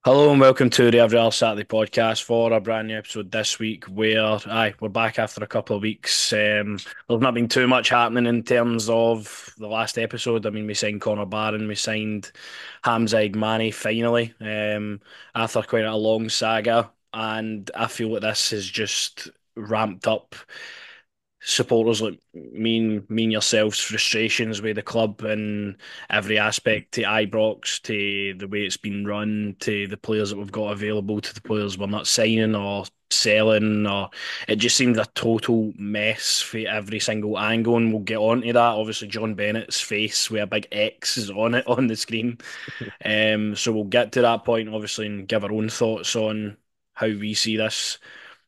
Hello and welcome to the Every Saturday podcast for a brand new episode this week where we're back after a couple of weeks. There's not been too much happening in terms of the last episode. I mean, we signed Connor Barron, we signed Hamza Igmani finally, after quite a long saga, and I feel like this has just ramped up supporters like me and yourselves frustrations with the club in every aspect, to Ibrox, to the way it's been run, to the players that we've got available, to the players we're not signing or selling, or it just seems a total mess for every single angle, and we'll get onto that. Obviously John Bennett's face with a big X is on it on the screen, so we'll get to that point obviously and give our own thoughts on how we see this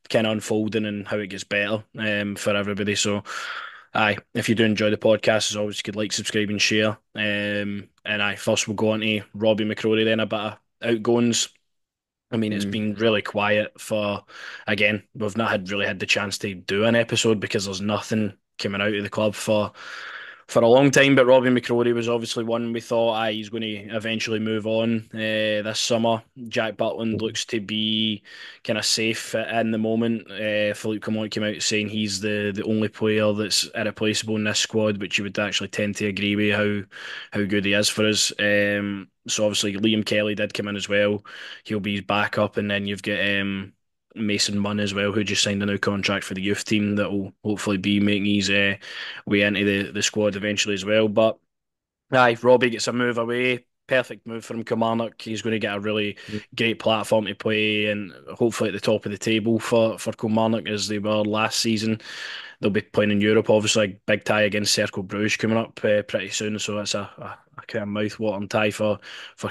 kind of unfolding and how it gets better, for everybody. So, if you do enjoy the podcast, as always, you could like, subscribe, and share. And first we'll go on to Robbie McCrory, then a bit of outgoings. I mean, it's Mm. been really quiet for, again, we've not really had the chance to do an episode because there's nothing coming out of the club for a long time. But Robbie McCrory was obviously one we thought, he's going to eventually move on this summer. Jack Butland looks to be kind of safe in the moment. Philippe Clement came out saying he's the only player that's irreplaceable in this squad, which you would actually tend to agree with how good he is for us. So obviously Liam Kelly did come in as well. He'll be his backup, and then you've got Mason Munn as well, who just signed a new contract for the youth team that will hopefully be making his way into the squad eventually as well. But Robbie gets a move away. Perfect move from Kilmarnock. He's going to get a really great platform to play, and hopefully at the top of the table for Kilmarnock as they were last season. They'll be playing in Europe, obviously. A big tie against Cercle Bruges coming up pretty soon, so it's a kind of mouth-watering tie for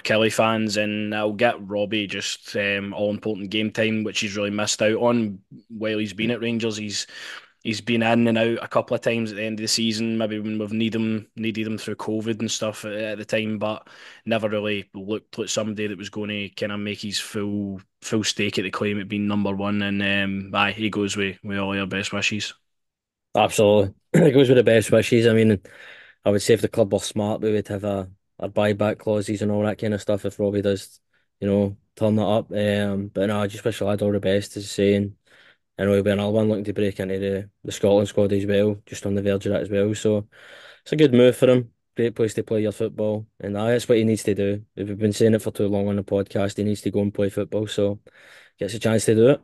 Kelly fans, and I'll get Robbie just all-important game time, which he's really missed out on while he's been at Rangers. He's been in and out a couple of times at the end of the season, maybe when we've needed him through COVID and stuff at the time, but never really looked like somebody that was going to kind of make his full stake at the claim at being number one. And he goes with all our best wishes. Absolutely. It goes with the best wishes. I mean, I would say if the club were smart, we would have a buyback clauses and all that kind of stuff if Robbie does, turn that up. But no, I just wish the lad all the best, as saying. I know he'll be another one looking to break into the Scotland squad as well, just on the verge of that as well. So it's a good move for him. Great place to play your football. And that's what he needs to do. If we've been saying it for too long on the podcast, he needs to go and play football. So gets a chance to do it.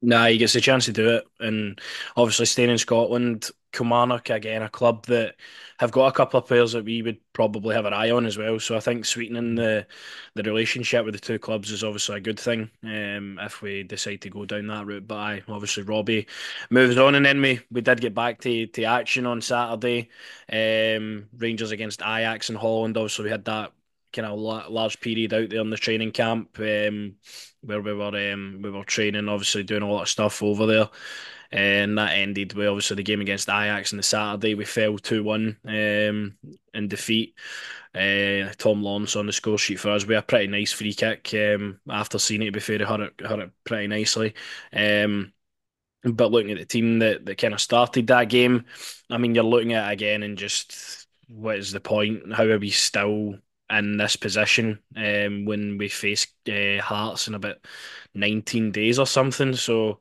Nah, he gets a chance to do it, and obviously staying in Scotland, Kilmarnock again, a club that have got a couple of players that we would probably have an eye on as well. So I think sweetening the relationship with the two clubs is obviously a good thing, if we decide to go down that route. But obviously Robbie moves on, and then we did get back to action on Saturday. Rangers against Ajax in Holland. Obviously we had that kind of large period out there in the training camp. Where we were training, obviously doing a lot of stuff over there, and that ended with obviously the game against Ajax on the Saturday. We fell 2-1 in defeat. Tom Lawrence on the score sheet for us. We had a pretty nice free kick. After seeing it, to be fair, he hurt it pretty nicely. Um, but looking at the team that kind of started that game, I mean, you're looking at it again and just what is the point? How are we still in this position when we face Hearts in about 19 days or something? So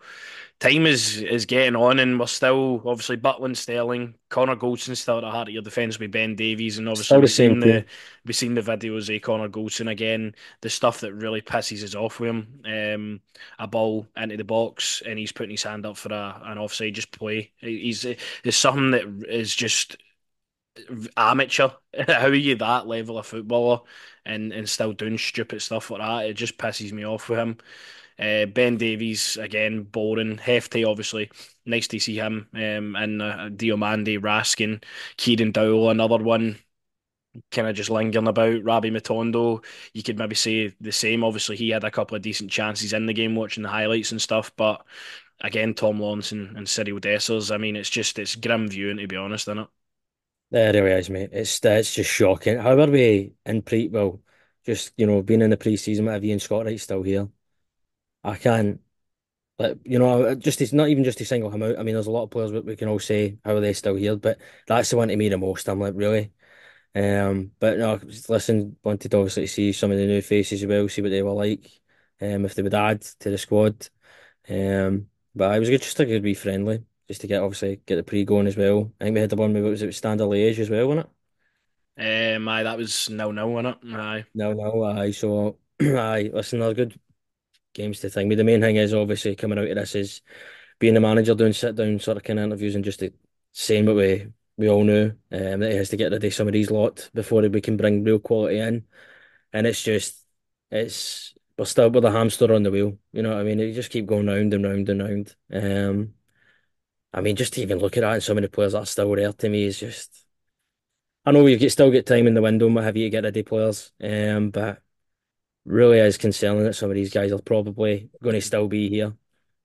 time is getting on, and we're still obviously Butland, Sterling, Connor Goldson still at the heart of your defence with Ben Davies, and obviously Still the same team. we've seen the videos of Connor Goldson again. The stuff that really pisses us off with him, a ball into the box, and he's putting his hand up for an offside just play. It's something that is just amateur. How are you that level of footballer and still doing stupid stuff like that? It just pisses me off with him. Ben Davies again, boring, hefty. Obviously, nice to see him. And Diomande, Raskin, Kieran Dowell, another one, kind of just lingering about. Rabbi Matondo, you could maybe say the same. Obviously, he had a couple of decent chances in the game, watching the highlights and stuff. But again, Tom Lawrence and Cyril Dessers. I mean, it's grim viewing, to be honest, isn't it? It really is, mate. It's just shocking. However, we in just being in the pre-season, whatever, Ian Scottright's still here. I can't, like, just it's not even just to single him out. I mean, there's a lot of players we can all say how are they still here, but that's the one to me the most. I'm like, really? But no, listen, wanted obviously to see some of the new faces as well, see what they were like. if they would add to the squad. But it was good, just a good wee friendly, just to get obviously get the pre going as well. I think we had the one with, what was it, Standard Liège as well, wasn't it? Aye, that was 0-0, wasn't it? Aye. No, no, aye. So aye, listen, they're good games to think. But the main thing is obviously coming out of this is being the manager, doing sit down sort of kind of interviews and just saying what we all knew, that he has to get rid of some of these lot before we can bring real quality in. And it's just we're still with a hamster on the wheel. You know what I mean? You just keep going round and round and round. I mean, just to even look at that and so many players that are still there to me is just. I know still get time in the window and what have you to get ready players, but really is concerning that some of these guys are probably going to still be here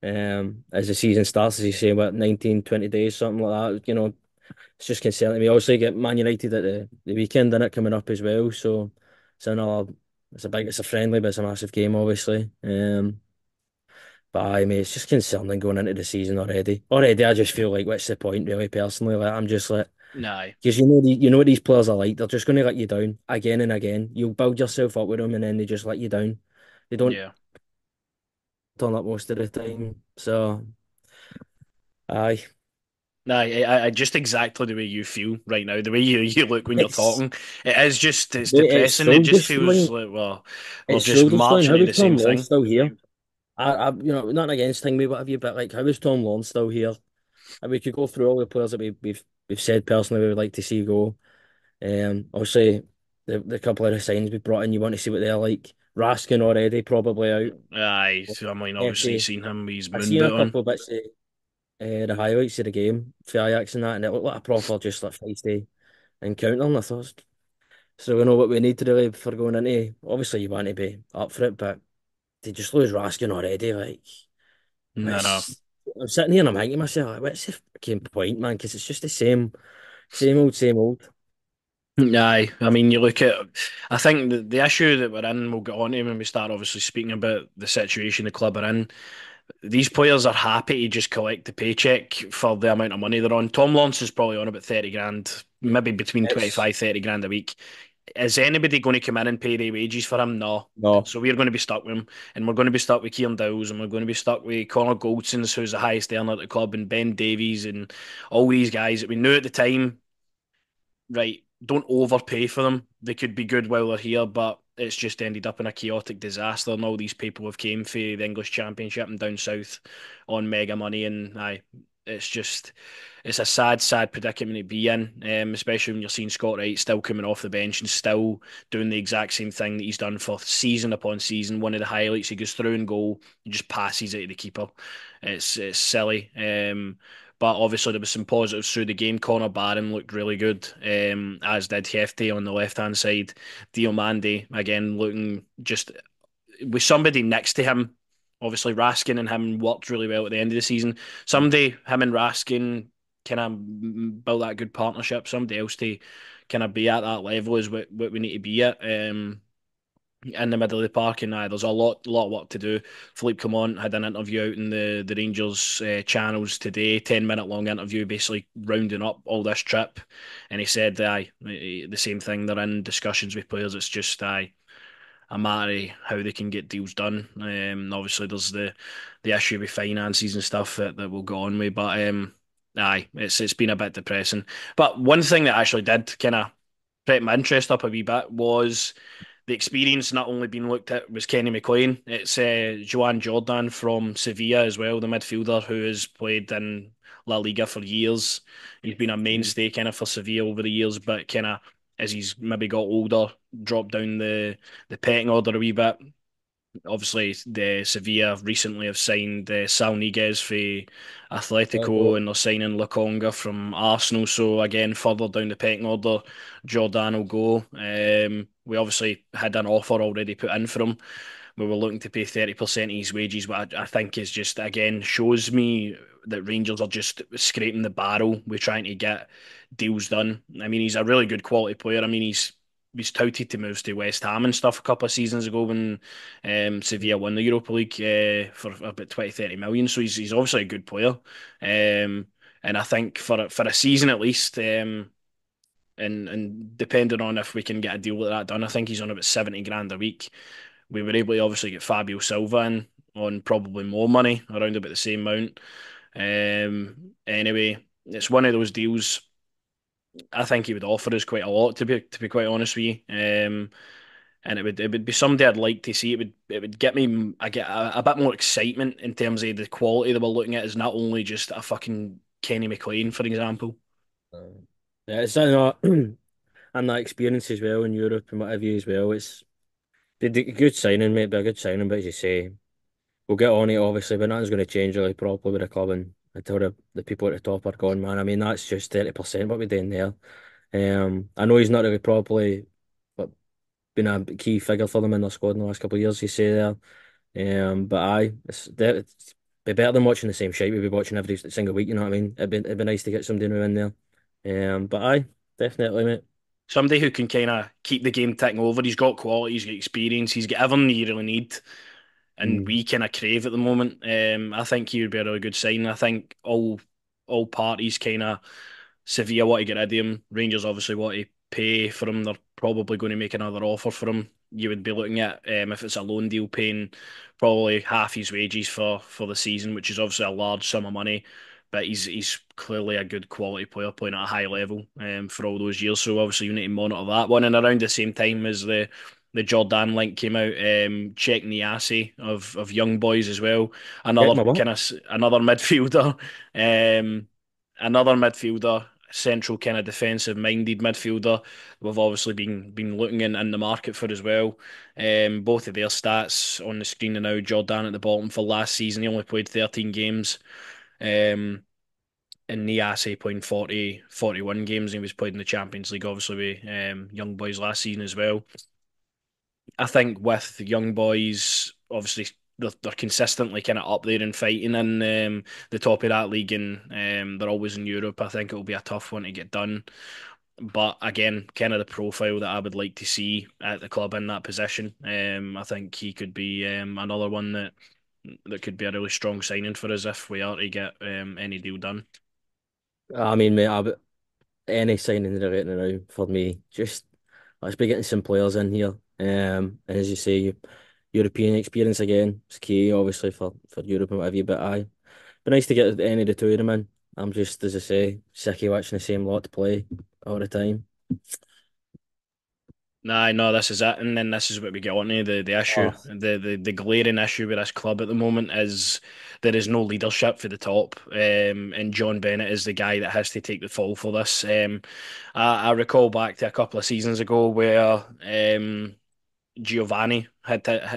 as the season starts, as you say, what, 19, 20 days, something like that. You know, it's just concerning me. Obviously, get Man United at the weekend in it coming up as well, so it's another. It's a friendly, but it's a massive game, obviously. But I mean, it's just concerning going into the season already. Already, I just feel like, what's the point, really? Personally, like I'm just like, Aye. because you know what these players are like. They're just going to let you down again and again. You'll build yourself up with them, and then they just let you down. They don't Yeah. turn up most of the time. So, aye, Just exactly the way you feel right now, the way you look when you're it's talking. It's it's depressing. It soul just feels destroying. like, well, we're It's just soul destroying. marching How to is the same Tom Long thing. still here? You know, not against thing, what have you, but like, how is Tom Long still here? And we could go through all the players that we've said personally we would like to see go. Obviously the couple of the signs we brought in, you want to see what they're like. Raskin already probably out. Aye, so I mean, obviously Hefty. seen him with his I moon seen a boot on. couple of bits of the highlights of the game for Ajax and that, and it looked like a proper just like feisty encounter. And I thought, so we know what we need to do for going into. Obviously, you want to be up for it, but they just lose Raskin already. Like, No, no. it's, I'm sitting here and I'm thinking to myself, like, what's the fucking point, man? Because it's just the same old, same old. Aye, I mean, you look at. I think the issue that we're in, we'll get on to when we start obviously speaking about the situation the club are in. These players are happy to just collect the paycheck for the amount of money they're on. Tom Lawrence is probably on about 30 grand, maybe between It's 25, 30 grand a week. Is anybody going to come in and pay the wages for him? No. no, So we're going to be stuck with him, and we're going to be stuck with Kieran Dowles, and we're going to be stuck with Connor Goldson's, who's the highest earner at the club, and Ben Davies, and all these guys that we knew at the time, right, don't overpay for them. They could be good while they're here, but it's just ended up in a chaotic disaster. And all these people have came for the English Championship and down south on mega money, and aye, it's just it's a sad, sad predicament to be in. Especially when you're seeing Scott Wright still coming off the bench and still doing the exact same thing that he's done for season upon season. One of the highlights, he goes through and goal, he just passes it to the keeper. It's silly. But obviously there was some positives through the game. Connor Barron looked really good, as did Hefty on the left hand side. Diomande again looking just with somebody next to him. Obviously Raskin and him worked really well at the end of the season. Someday him and Raskin kind of built that good partnership. Somebody else to kind of be at that level is what we need to be at. In the middle of the park, and there's a lot of work to do. Philippe Clement had an interview out in the Rangers channels today, 10 minute long interview, basically rounding up all this trip, and he said, the same thing. They're in discussions with players. It's just a matter of how they can get deals done. Obviously, there's the issue with finances and stuff that we'll go on with, but it's been a bit depressing. But one thing that actually did kind of pick my interest up a wee bit was the experience not only being looked at was Kenny McLean, it's Joan Jordan from Sevilla as well, the midfielder who has played in La Liga for years. He's been a mainstay kind of for Sevilla over the years, but kind of as he's maybe got older, dropped down the pecking order a wee bit. Obviously, the Sevilla recently have signed Sal Niguez for Atletico, and they're signing Lokonga from Arsenal. So again, further down the pecking order, Jordan will go. We obviously had an offer already put in for him. We were looking to pay 30% of his wages, but I think is just again shows me that Rangers are just scraping the barrel. We're trying to get deals done. I mean, he's a really good quality player. I mean, he's touted to moves to West Ham and stuff a couple of seasons ago when Sevilla won the Europa League for about 20, 30 million. So he's obviously a good player. And I think for a season at least, and depending on if we can get a deal with that done, I think he's on about 70 grand a week. We were able to obviously get Fabio Silva in on probably more money, around about the same amount. Anyway, it's one of those deals. I think he would offer us quite a lot, to be quite honest with you. And it would be somebody I'd like to see. It would get me I get a bit more excitement in terms of the quality that we're looking at is not only just a fucking Kenny McLean, for example. Yeah, it's not, and that experience as well in Europe and what have you as well. It's a good signing, mate, but a good signing. But as you say, we'll get on it obviously, but nothing's going to change really properly with the club and until the people at the top are gone, man. I mean, that's just 30% what we're doing there. I know he's not really properly but been a key figure for them in their squad in the last couple of years, you say there. But aye, it's be better than watching the same shite we'd be watching every single week, you know what I mean? It'd be nice to get somebody new in there. But aye, definitely, mate. Somebody who can kind of keep the game ticking over. He's got quality, he's got experience, he's got everything you really need, and Mm. we kind of crave at the moment. I think he would be a really good sign. I think all parties kind of Sevilla want to get rid of him. Rangers obviously want to pay for him. They're probably going to make another offer for him. You would be looking at if it's a loan deal, paying probably half his wages for the season, which is obviously a large sum of money. But he's clearly a good quality player playing at a high level for all those years. So obviously you need to monitor that one. And around the same time as the Jordan link came out, Czech Niasse of Young Boys as well. Check Another my what? kind of another midfielder. Um, Another midfielder, central kind of defensive minded midfielder. We've obviously been looking in the market for as well. Both of their stats on the screen are now. Jordan at the bottom for last season. He only played 13 games. Um, and Niasse playing 41 games. And he was played in the Champions League, obviously, with young boys last season as well. I think with the young boys, obviously they're consistently kind of up there and fighting in the top of that league, and they're always in Europe. I think it'll be a tough one to get done. But again, kind of the profile that I would like to see at the club in that position. I think he could be another one that could be a really strong signing for us if we are to get any deal done. I mean, mate, any signing right now for me, just let's be getting some players in here. And as you say, European experience again is key, obviously, for Europe and whatever you, but aye. But nice to get any of the two of them in. I'm just, as I say, sick of watching the same lot play all the time. Nah, no, this is it, and then this is what we get on to the issue. Oh, The glaring issue with this club at the moment is there is no leadership for the top, and John Bennett is the guy that has to take the fall for this. I recall back to a couple of seasons ago where Giovanni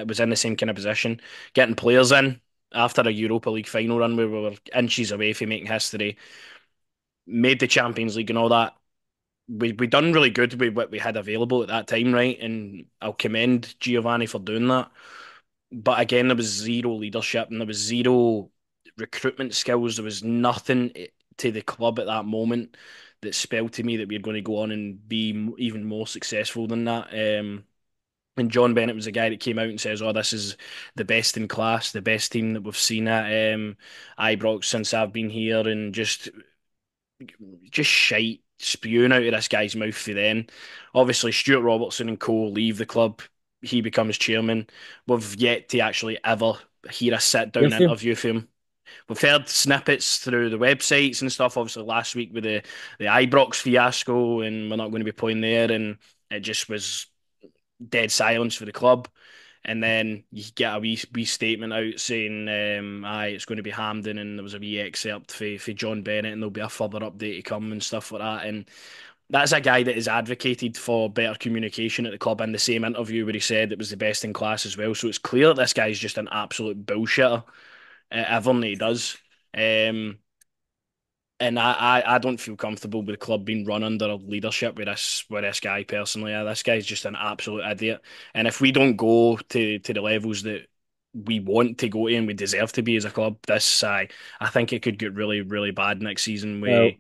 was in the same kind of position, getting players in after a Europa League final run where we were inches away from making history, made the Champions League and all that. We done really good with what we had available at that time, right? And I'll commend Giovanni for doing that. But again, there was zero leadership and there was zero recruitment skills. There was nothing to the club at that moment that spelled to me that we are going to go on and be even more successful than that. And John Bennett was the guy that came out and says, "Oh, this is the best in class, the best team that we've seen at Ibrox since I've been here," and just shite spewing out of this guy's mouth for then. Obviously, Stuart Robertson and co leave the club. He becomes chairman. We've yet to actually ever hear a sit you down feel? interview for him. We've heard snippets through the websites and stuff. Obviously, last week with the Ibrox fiasco, and we're not going to be playing there, and it just was dead silence for the club. And then you get a wee statement out saying, aye, it's going to be Hampden, and there was a wee excerpt for John Bennett, and there'll be a further update to come and stuff like that. And that's a guy that has advocated for better communication at the club in the same interview where he said it was the best in class as well. So it's clear that this guy's just an absolute bullshitter at everything that he does. Um, and I don't feel comfortable with the club being run under leadership with this guy personally. This guy's just an absolute idiot. And if we don't go to the levels that we want to go to and we deserve to be as a club, I think it could get really, really bad next season with Well,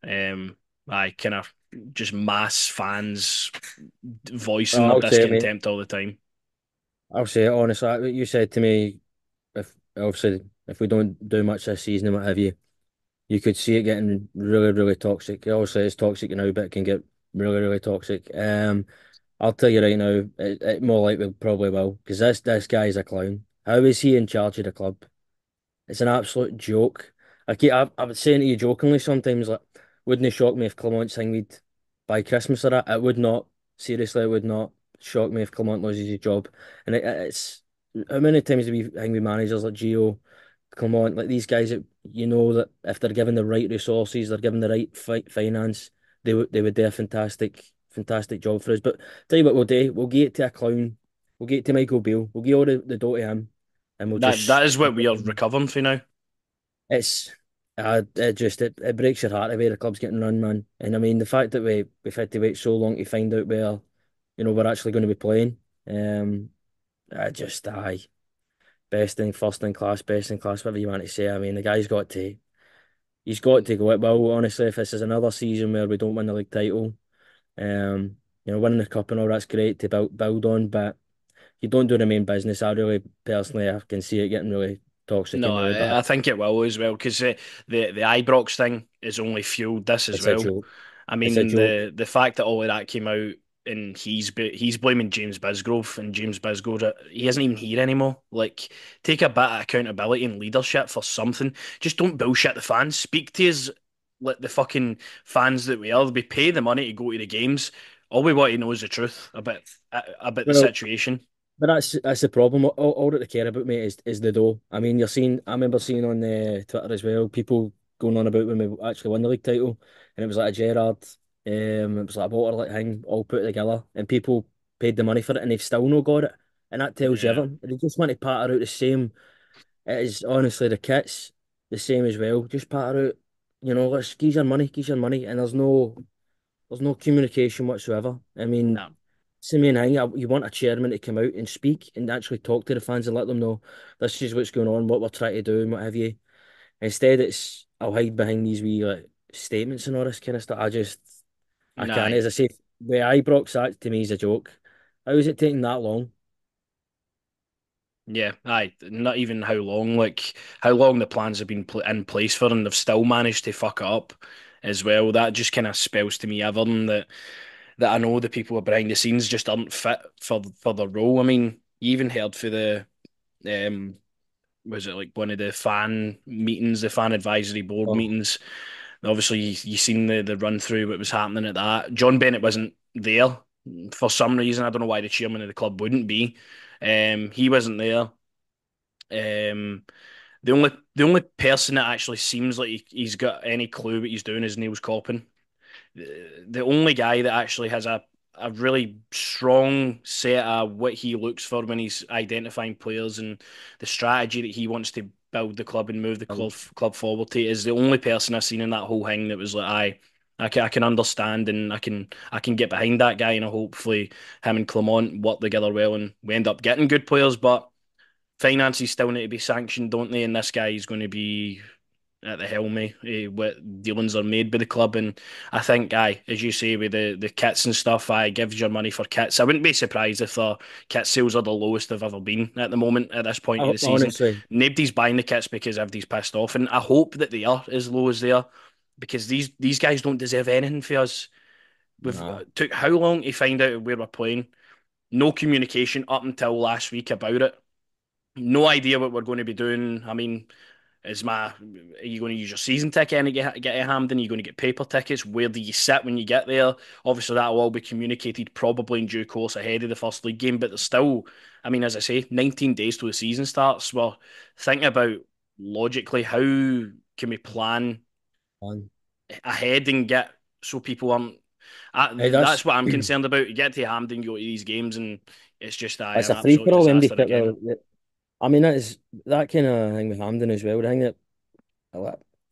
um I kind of just mass fans voicing their I'll say it, mate. discontent all the time. I'll say it honestly. What you said to me, if obviously if we don't do much this season and what have you, you could see it getting really, really toxic. Obviously, it's toxic now, but it can get really, really toxic. I'll tell you right now, it more likely probably will, because this guy's a clown. How is he in charge of the club? It's an absolute joke. I was saying to you jokingly sometimes, like, wouldn't it shock me if Clement Singweed by Christmas or that? It would not. Seriously, it would not shock me if Clement loses his job. And it's how many times do we hang with managers like Gio, Clement, like these guys that you know that if they're given the right resources, they're given the right finance, they would do a fantastic job for us. But tell you what we'll do, we'll get it to a clown, we'll get it to Michael Beale, we'll get all the dough to him, and we'll That just. is what we are recovering for now. It's it breaks your heart the way the club's getting run, man. And I mean the fact that we've had to wait so long to find out where, we're actually going to be playing. Um, I just aye, first in class, best in class, whatever you want to say. I mean the guy's got to go it. Well, honestly, if this is another season where we don't win the league title, winning the cup and all that's great to build on, but you don't do the main business. I really personally I can see it getting really toxic No, and really I bad. think it will as well because the Ibrox thing is only fueled this as It's a well. joke. I It's a mean joke. the fact that all of that came out and he's blaming James Bisgrove and James Bisgrove he isn't even here anymore. Like take a bit of accountability and leadership for something. Just don't bullshit the fans. Speak to us like the fucking fans that we are. We pay the money to go to the games. All we want to know is the truth about the Well, situation. but that's the problem. All that they care about, mate, is the dough. I mean, you're seeing. I remember seeing on Twitter as well, people going on about when we actually won the league title, and it was like a Gerrard, it was like a water like thing, all put together, and people paid the money for it, and they've still not got it, and that tells you Yeah. everything. They just want to patter out the same. It is honestly the kits the same as well. Just patter out, let's give your money, and there's no communication whatsoever. I mean. No. It's the main thing. You want a chairman to come out and speak and actually talk to the fans and let them know this is what's going on, what we're trying to do, and what have you. Instead, it's I'll hide behind these wee like statements and all this kind of stuff. I can't. Nah. As I say, the Ibrox act to me is a joke. How is it taking that long? Yeah, aye, not even how long, like how long the plans have been in place for, and they've still managed to fuck it up as well. That just kind of spells to me, Everton, that I know the people behind the scenes just aren't fit for the role. I mean, you even heard for the um, was it like one of the fan meetings, the fan advisory board Oh, meetings? Obviously, you seen the run through what was happening at that. John Bennett wasn't there for some reason. I don't know why the chairman of the club wouldn't be. He wasn't there. Um, the only person that actually seems like he's got any clue what he's doing is Niels Coppin. The only guy that actually has a really strong set of what he looks for when he's identifying players and the strategy that he wants to build the club and move the club forward to is the only person I've seen in that whole thing that was like, I can understand and I can get behind that guy and hopefully him and Clement work together well and we end up getting good players, but finances still need to be sanctioned, don't they? And this guy is going to be at the helm of what dealings are made by the club. And I think, as you say, with the kits and stuff, gives your money for kits. I wouldn't be surprised if the kit sales are the lowest they've ever been at the moment at this point of the season. honestly, Nobody's buying the kits because everybody's pissed off, and I hope that they are as low as they are because these guys don't deserve anything for us. We've nah. took how long to find out where we're playing? No communication up until last week about it. No idea what we're going to be doing. I mean, are you going to use your season ticket and get a Hampden? Are you going to get paper tickets? Where do you sit when you get there? Obviously, that will all be communicated probably in due course ahead of the first league game, but there's still, I mean, as I say, 19 days till the season starts. Well, think about logically how can we plan Man. ahead and get so people aren't. Hey, That's what I'm concerned about. You get to Hampden, you go to these games, and it's just it's an a free absolute for all when they disaster sit again. there. I mean, that kind of thing with Hamden as well. The thing that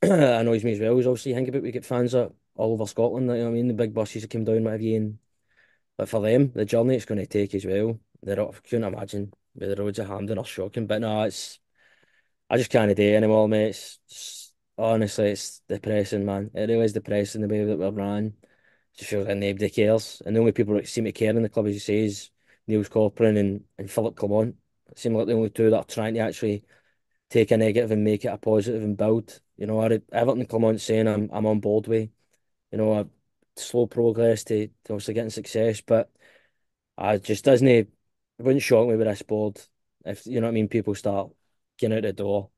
annoys me as well is obviously think about we get fans all over Scotland. You know what I mean, the big buses that come down, whatever you. And but for them, the journey it's going to take as well. I couldn't imagine with the roads of Hampden are shocking. But no, I just can't do it anymore, mate. Honestly, it's depressing, man. It really is depressing the way that we're ran. It just feels like nobody cares, and the only people that seem to care in the club, as you say, is Niels Corcoran and Philip Clement. It seem like the only two that are trying to actually take a negative and make it a positive and build. Everton Clement saying I'm on board with, a slow progress to obviously getting success, but I just doesn't. It wouldn't shock me with this board if you know what I mean. People start getting out the door.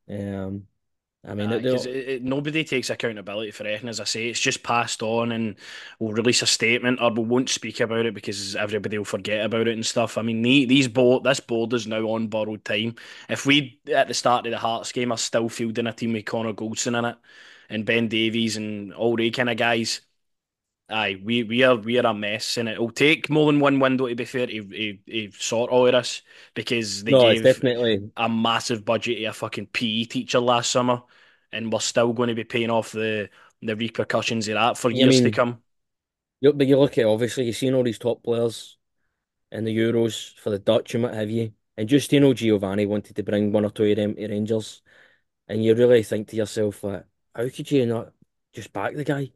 I mean, Because nobody takes accountability for anything. As I say, it's just passed on, and we'll release a statement, or we won't speak about it because everybody will forget about it and stuff. I mean, this board is now on borrowed time. If we at the start of the Hearts game are still fielding a team with Connor Goldson in it, and Ben Davies and all they kind of guys, aye, we are a mess, and it'll take more than one window to be fair to sort all of this because they no, it's gave definitely. a massive budget to a fucking PE teacher last summer, and we're still going to be paying off the repercussions of that for I years to mean, come. but you look at obviously you've seen all these top players in the Euros for the Dutch and what have you, and just Giovanni wanted to bring one or two of them to Rangers, and you really think to yourself like, how could you not just back the guy?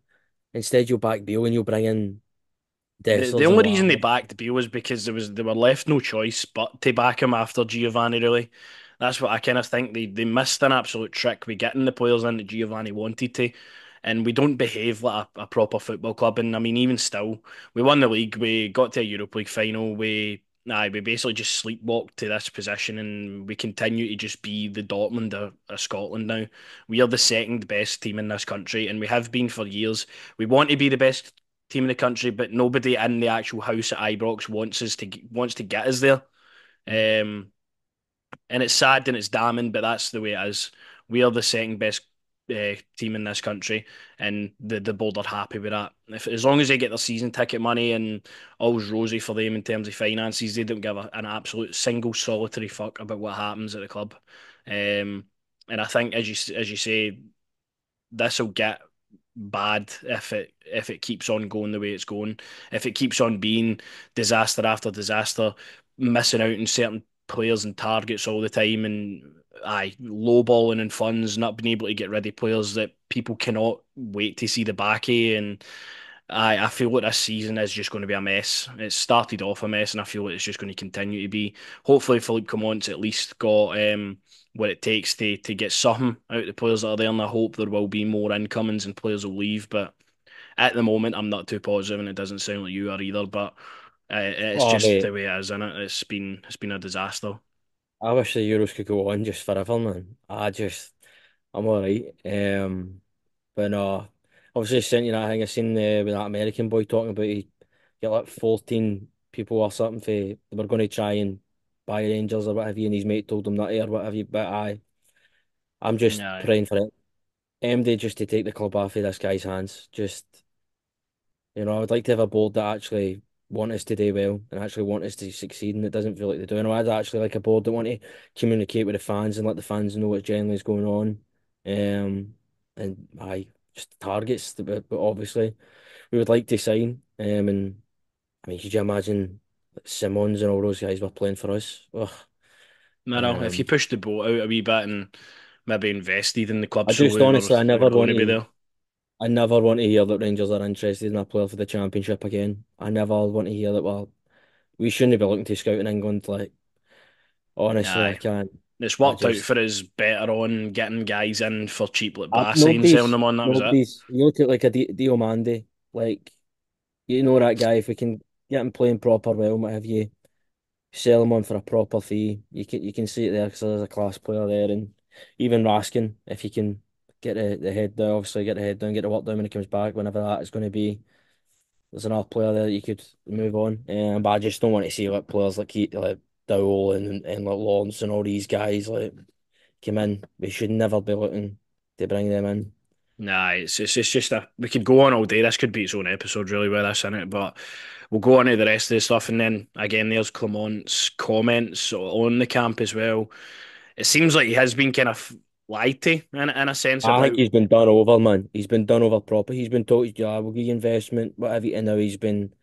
Instead, you'll back Beale and you'll bring in The Dessers or only reason they whatever. backed Beale was because they were left no choice but to back him after Giovanni. Really, that's what I kind of think they missed an absolute trick with getting the players in that Giovanni wanted to, and we don't behave like a proper football club. And I mean, even still, we won the league, we got to a Europa League final, we basically just sleepwalked to this position, and we continue to just be the Dortmund of Scotland now. We are the second best team in this country, and we have been for years. We want to be the best team in the country, but nobody in the actual house at Ibrox wants to get us there. Um, and it's sad and it's damning, but that's the way it is. We are the second best team in this country, and the board are happy with that. If as long as they get their season ticket money and all's rosy for them in terms of finances, they don't give an absolute single solitary fuck about what happens at the club. Um, and I think, as you say, this will get bad if it keeps on going the way it's going. If it keeps on being disaster after disaster, missing out on certain players and targets all the time, and lowballing in funds, not being able to get rid of players that people cannot wait to see the back of, and I feel like this season is just going to be a mess. It started off a mess, and I feel like it's just going to continue to be. Hopefully, Philippe Clement's at least got what it takes to get something out of the players that are there, and I hope there will be more incomings and players will leave. But at the moment, I'm not too positive, and it doesn't sound like you are either. But it's Oh, just mate, the way it is, isn't it? It's been a disaster. I wish the Euros could go on just forever, man. I'm all right. But no, obviously, sent you that thing I seen with that American boy talking about he get like 14 people or something for they were going to try and buy Rangers or what have you, and his mate told him that or what have you. But I'm just Yeah, praying for it. MD just to take the club off of this guy's hands. Just I would like to have a board that actually want us to do well and actually want us to succeed, and it doesn't feel like they do. And I'd actually like a board that want to communicate with the fans and let the fans know what generally is going on. And I just targets, but obviously we would like to sign. And I mean, could you imagine like, Simmons and all those guys were playing for us? Ugh. no, no. If you Um, push the boat out a wee bit and maybe invested in the club, I just surely we're honestly, we're going to be there. I never want to hear that Rangers are interested in a player for the Championship again. I never want to hear that. Well, we shouldn't be looking to scout in England. Like, honestly, I Aye. can't. It's I worked out just, for us better on getting guys in for cheap like Bassey and selling nobody's, them on. That was it. nobody's. You look at like a Diomande, like you know that guy. If we can get him playing proper well, what have you? Sell him on for a proper fee. You can see it there because there's a class player there, and even Raskin, if you can get the head down, obviously get the head down, get the work done when he comes back, whenever that is going to be. There's another player there that you could move on. But I just don't want to see like players like Dowell and like Lawrence and all these guys like come in. We should never be looking to bring them in. Nah, it's just a we could go on all day. This could be its own episode, really, with this in it. But we'll go on to the rest of the stuff, and then again, there's Clement's comments on the camp as well. It seems like he has been kind of lied to in a sense I think about. he's been done over, man. He's been done over proper. He's been told, yeah, we'll give you investment, whatever, and now he's been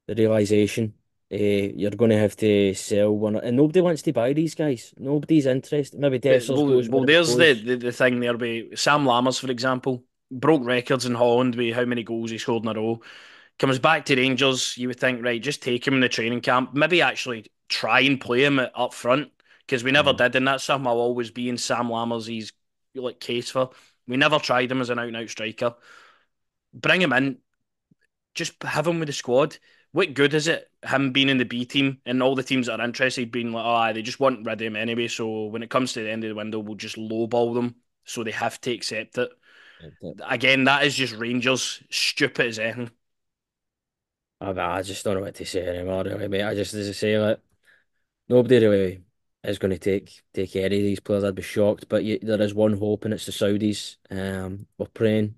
the realization. You're going to have to sell one, and nobody wants to buy these guys. Nobody's interested. Maybe But, Dessers well, goes well, where it there's the, goes. the the thing there. By Sam Lammers, for example, broke records in Holland with how many goals he scored in a row. Comes back to Rangers, you would think, right, just take him in the training camp. Maybe actually try and play him up front because we never Mm. did, and that's something I'll always be in Sam Lammer's like case for. We never tried him as an out and out striker. Bring him in, just have him with the squad. what good is it him being in the B team and all the teams that are interested being like, oh, aye, they just want rid of him anyway. So when it comes to the end of the window, we'll just lowball them. So they have to accept it. Again, that is just Rangers stupid as anything. I just don't know what to say anymore, really, mate. I just, as I say, like, nobody really is going to take care of these players. I'd be shocked, but there is one hope, and it's the Saudis. We're praying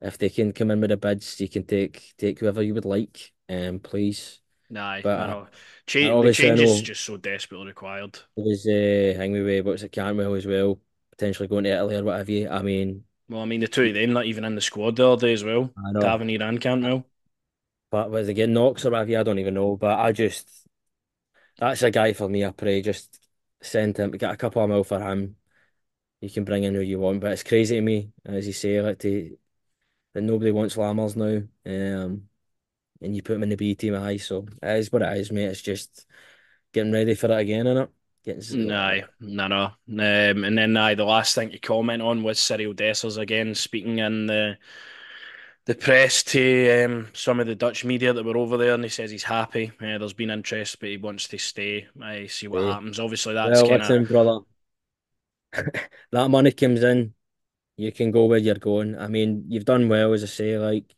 if they can come in with the bids, you can take whoever you would like, please. Nah, But I know. The obviously, I change is know just so desperately required. there was hang me way, but it's a Cantwell as well, potentially going to Italy or whatever. I mean, Well, I mean, the two of them not even in the squad the other day as well. I know, Tavernier and Cantwell. but whether they get knocks or whatever, I don't even know. But that's a guy for me. I pray just send him, get a couple of mil for him. You can bring in who you want, but it's crazy to me, as you say, like that nobody wants Lammers now. And you put him in the B team high, so it is what it is, mate. It's just getting ready for it again, innit? Nah, no. And then the last thing to comment on was Cyril Dessers again speaking in the press to some of the Dutch media that were over there, and he says he's happy. There's been interest, but he wants to stay. I see what Eh, happens. Obviously, that's Well, kind of listen, brother, that money comes in, you can go where you're going. I mean, you've done well, as I say, like,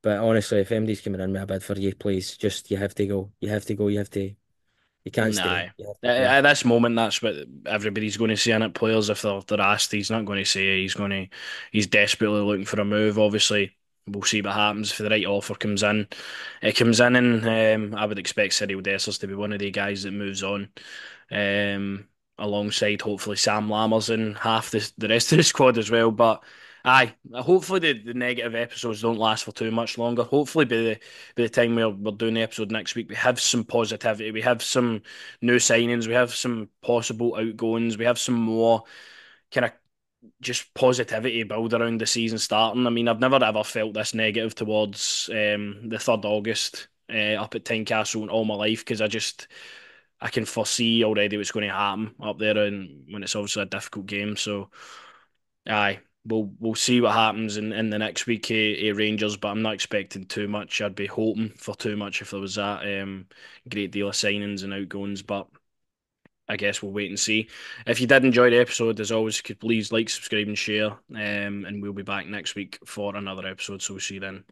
but honestly, if MD's coming in with a bid for you, please, just you have to go. You have to go. You can't nah. stay. You have to go. At this moment, that's what everybody's going to say in it. Players, if they're asked, he's not going to say he's desperately looking for a move. Obviously, we'll see what happens if the right offer comes in. It comes in, and I would expect Cyril Dessers to be one of the guys that moves on. um, Alongside hopefully Sam Lammers and half the rest of the squad as well. But aye, hopefully the negative episodes don't last for too much longer. Hopefully by the time we're doing the episode next week, we have some positivity, we have some new signings, we have some possible outgoings, we have some more kind of just positivity build around the season starting. I mean, I've never ever felt this negative towards the 3rd August up at Tynecastle in all my life because I can foresee already what's going to happen up there, and when it's obviously a difficult game. So, aye, we'll see what happens in the next week, Rangers. But I'm not expecting too much. I'd be hoping for too much if there was that great deal of signings and outgoings. But I guess we'll wait and see. If you did enjoy the episode, as always, could please like, subscribe, and share. And we'll be back next week for another episode. So we'll see you then.